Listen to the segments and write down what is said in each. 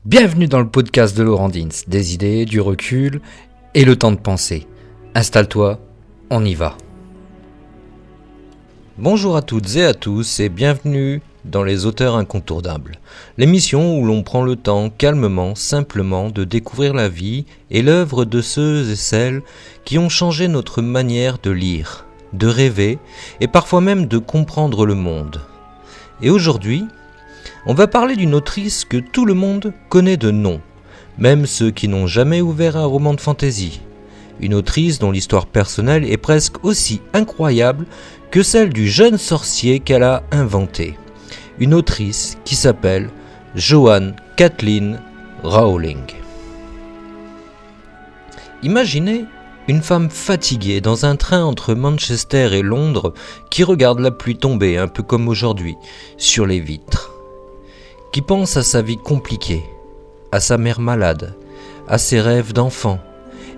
Bienvenue dans le podcast de Laurent Dins, des idées, du recul et le temps de penser. Installe-toi, on y va. Bonjour à toutes et à tous et bienvenue dans Les Auteurs Incontournables, l'émission où l'on prend le temps calmement, simplement de découvrir la vie et l'œuvre de ceux et celles qui ont changé notre manière de lire, de rêver et parfois même de comprendre le monde. Et aujourd'hui, on va parler d'une autrice que tout le monde connaît de nom, même ceux qui n'ont jamais ouvert un roman de fantasy. Une autrice dont l'histoire personnelle est presque aussi incroyable que celle du jeune sorcier qu'elle a inventé. Une autrice qui s'appelle Joanne Kathleen Rowling. Imaginez une femme fatiguée dans un train entre Manchester et Londres qui regarde la pluie tomber, un peu comme aujourd'hui, sur les vitres. Qui pense à sa vie compliquée, à sa mère malade, à ses rêves d'enfant,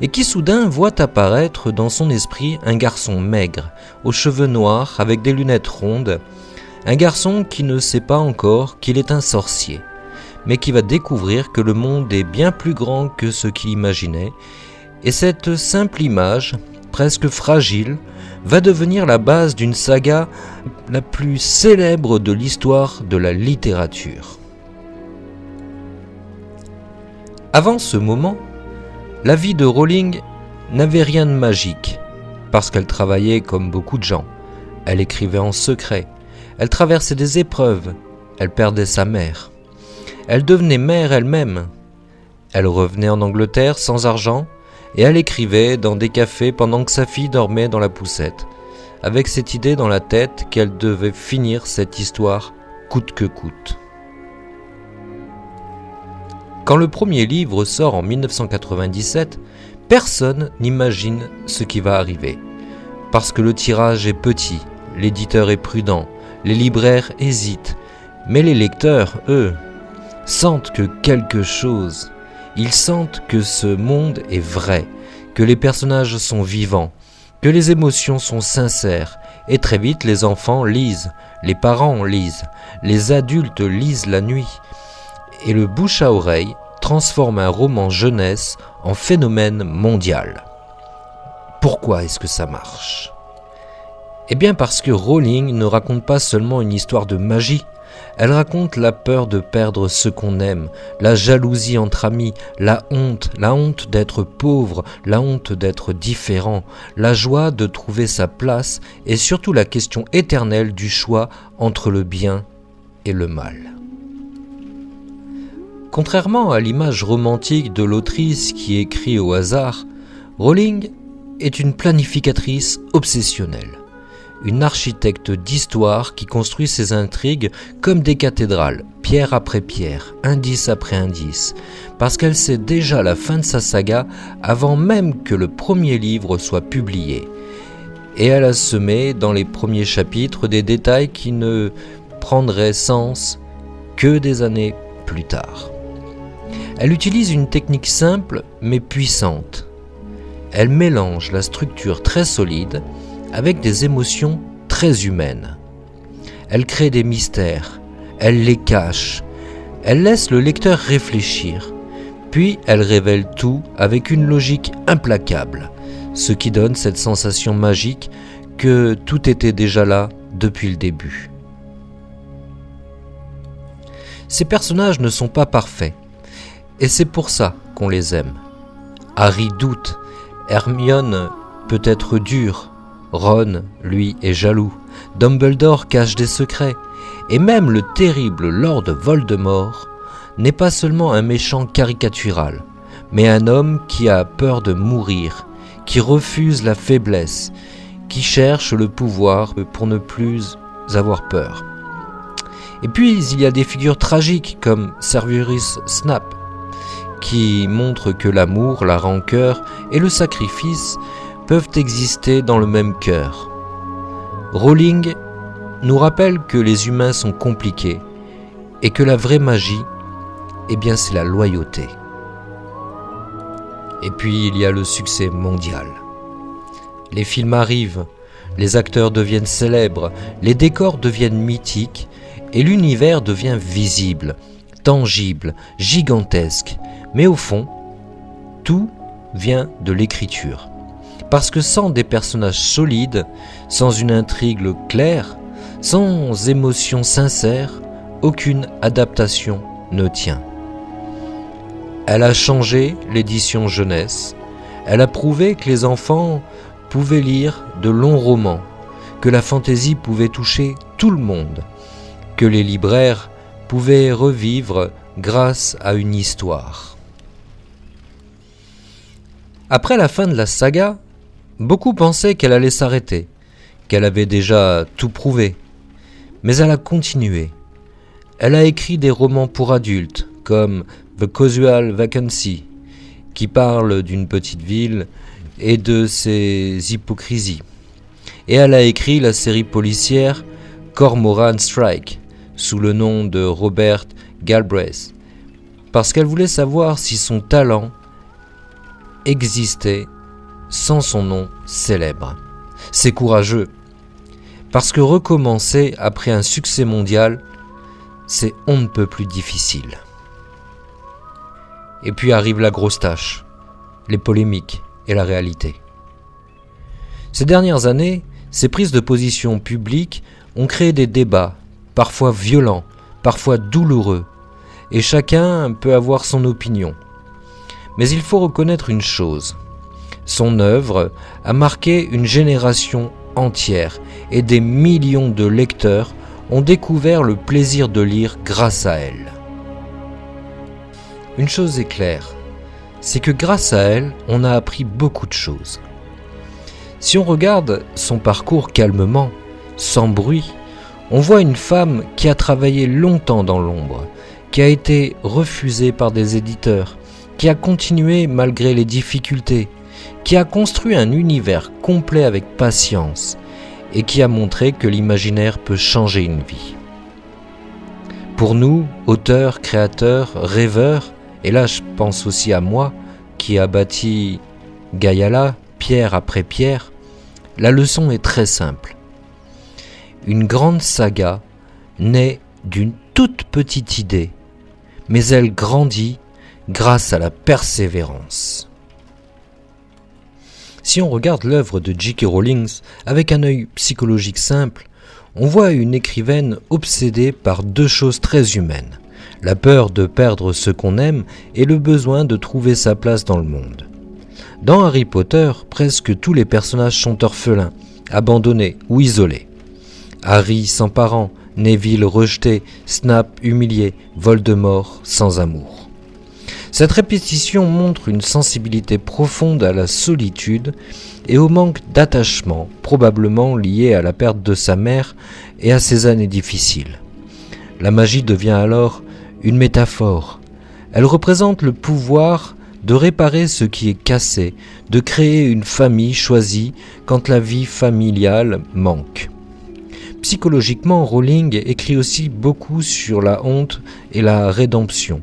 et qui soudain voit apparaître dans son esprit un garçon maigre, aux cheveux noirs, avec des lunettes rondes, un garçon qui ne sait pas encore qu'il est un sorcier, mais qui va découvrir que le monde est bien plus grand que ce qu'il imaginait, et cette simple image, presque fragile, va devenir la base d'une saga la plus célèbre de l'histoire de la littérature. Avant ce moment, la vie de Rowling n'avait rien de magique, parce qu'elle travaillait comme beaucoup de gens. Elle écrivait en secret, elle traversait des épreuves, elle perdait sa mère. Elle devenait mère elle-même. Elle revenait en Angleterre sans argent, et elle écrivait dans des cafés pendant que sa fille dormait dans la poussette, avec cette idée dans la tête qu'elle devait finir cette histoire coûte que coûte. Quand le premier livre sort en 1997, personne n'imagine ce qui va arriver. Parce que le tirage est petit, l'éditeur est prudent, les libraires hésitent. Mais les lecteurs, eux, sentent que quelque chose. Ils sentent que ce monde est vrai, que les personnages sont vivants, que les émotions sont sincères. Et très vite, les enfants lisent, les parents lisent, les adultes lisent la nuit. Et le bouche à oreille transforme un roman jeunesse en phénomène mondial. Pourquoi est-ce que ça marche ? Eh bien parce que Rowling ne raconte pas seulement une histoire de magie, elle raconte la peur de perdre ce qu'on aime, la jalousie entre amis, la honte d'être pauvre, la honte d'être différent, la joie de trouver sa place et surtout la question éternelle du choix entre le bien et le mal. Contrairement à l'image romantique de l'autrice qui écrit au hasard, Rowling est une planificatrice obsessionnelle, une architecte d'histoire qui construit ses intrigues comme des cathédrales, pierre après pierre, indice après indice, parce qu'elle sait déjà la fin de sa saga avant même que le premier livre soit publié. Et elle a semé dans les premiers chapitres des détails qui ne prendraient sens que des années plus tard. Elle utilise une technique simple mais puissante. Elle mélange la structure très solide avec des émotions très humaines. Elle crée des mystères, elle les cache, elle laisse le lecteur réfléchir, puis elle révèle tout avec une logique implacable, ce qui donne cette sensation magique que tout était déjà là depuis le début. Ces personnages ne sont pas parfaits, et c'est pour ça qu'on les aime. Harry doute, Hermione peut être dure, Ron, lui, est jaloux, Dumbledore cache des secrets, et même le terrible Lord Voldemort n'est pas seulement un méchant caricatural, mais un homme qui a peur de mourir, qui refuse la faiblesse, qui cherche le pouvoir pour ne plus avoir peur. Et puis il y a des figures tragiques comme Severus Snape, qui montre que l'amour, la rancœur et le sacrifice peuvent exister dans le même cœur. Rowling nous rappelle que les humains sont compliqués et que la vraie magie, c'est la loyauté. Et puis il y a le succès mondial. Les films arrivent, les acteurs deviennent célèbres, les décors deviennent mythiques et l'univers devient visible, tangible, gigantesque. Mais au fond, tout vient de l'écriture. Parce que sans des personnages solides, sans une intrigue claire, sans émotion sincère, aucune adaptation ne tient. Elle a changé l'édition jeunesse. Elle a prouvé que les enfants pouvaient lire de longs romans, que la fantaisie pouvait toucher tout le monde, que les libraires pouvaient revivre grâce à une histoire. Après la fin de la saga, beaucoup pensaient qu'elle allait s'arrêter, qu'elle avait déjà tout prouvé. Mais elle a continué. Elle a écrit des romans pour adultes, comme The Casual Vacancy, qui parle d'une petite ville et de ses hypocrisies. Et elle a écrit la série policière Cormoran Strike, sous le nom de Robert Galbraith, parce qu'elle voulait savoir si son talent existait sans son nom célèbre. C'est courageux, parce que recommencer après un succès mondial, c'est on ne peut plus difficile. Et puis arrive la grosse tâche, les polémiques et la réalité. Ces dernières années, ces prises de position publiques ont créé des débats, parfois violents, parfois douloureux, et chacun peut avoir son opinion. Mais il faut reconnaître une chose, son œuvre a marqué une génération entière et des millions de lecteurs ont découvert le plaisir de lire grâce à elle. Une chose est claire, c'est que grâce à elle, on a appris beaucoup de choses. Si on regarde son parcours calmement, sans bruit, on voit une femme qui a travaillé longtemps dans l'ombre, qui a été refusée par des éditeurs, qui a continué malgré les difficultés, qui a construit un univers complet avec patience et qui a montré que l'imaginaire peut changer une vie. Pour nous, auteurs, créateurs, rêveurs, et là je pense aussi à moi qui a bâti Gaiala, pierre après pierre, la leçon est très simple. Une grande saga naît d'une toute petite idée, mais elle grandit grâce à la persévérance. Si on regarde l'œuvre de J.K. Rowling avec un œil psychologique simple, on voit une écrivaine obsédée par deux choses très humaines, la peur de perdre ce qu'on aime et le besoin de trouver sa place dans le monde. Dans Harry Potter, presque tous les personnages sont orphelins, abandonnés ou isolés. Harry sans parents, Neville rejeté, Snape humilié, Voldemort sans amour. Cette répétition montre une sensibilité profonde à la solitude et au manque d'attachement, probablement lié à la perte de sa mère et à ses années difficiles. La magie devient alors une métaphore. Elle représente le pouvoir de réparer ce qui est cassé, de créer une famille choisie quand la vie familiale manque. Psychologiquement, Rowling écrit aussi beaucoup sur la honte et la rédemption.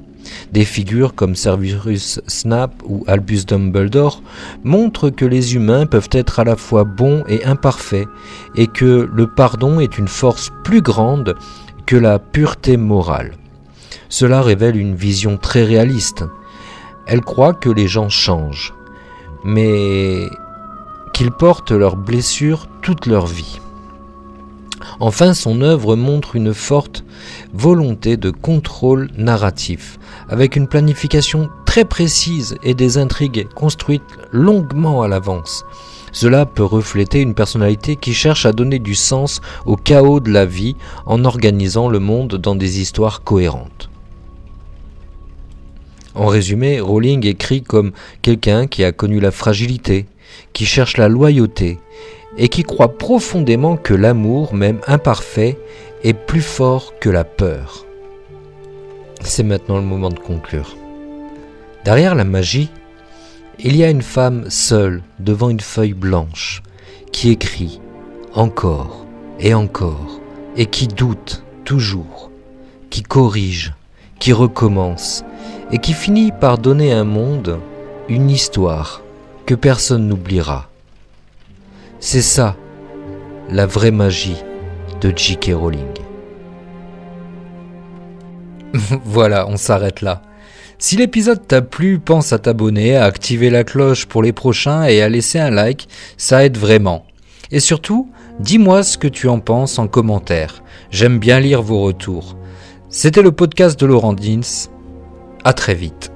Des figures comme Severus Snape ou Albus Dumbledore montrent que les humains peuvent être à la fois bons et imparfaits et que le pardon est une force plus grande que la pureté morale. Cela révèle une vision très réaliste. Elle croit que les gens changent, mais qu'ils portent leurs blessures toute leur vie. Enfin, son œuvre montre une forte volonté de contrôle narratif, avec une planification très précise et des intrigues construites longuement à l'avance. Cela peut refléter une personnalité qui cherche à donner du sens au chaos de la vie en organisant le monde dans des histoires cohérentes. En résumé, Rowling écrit comme quelqu'un qui a connu la fragilité, qui cherche la loyauté et qui croit profondément que l'amour, même imparfait, est plus fort que la peur. C'est maintenant le moment de conclure. Derrière la magie, il y a une femme seule devant une feuille blanche qui écrit encore et qui doute toujours, qui corrige, qui recommence et qui finit par donner un monde, une histoire que personne n'oubliera. C'est ça, la vraie magie de J.K. Rowling. Voilà, on s'arrête là. Si l'épisode t'a plu, pense à t'abonner, à activer la cloche pour les prochains et à laisser un like, ça aide vraiment. Et surtout, dis-moi ce que tu en penses en commentaire. J'aime bien lire vos retours. C'était le podcast de Laurent Dins. À très vite.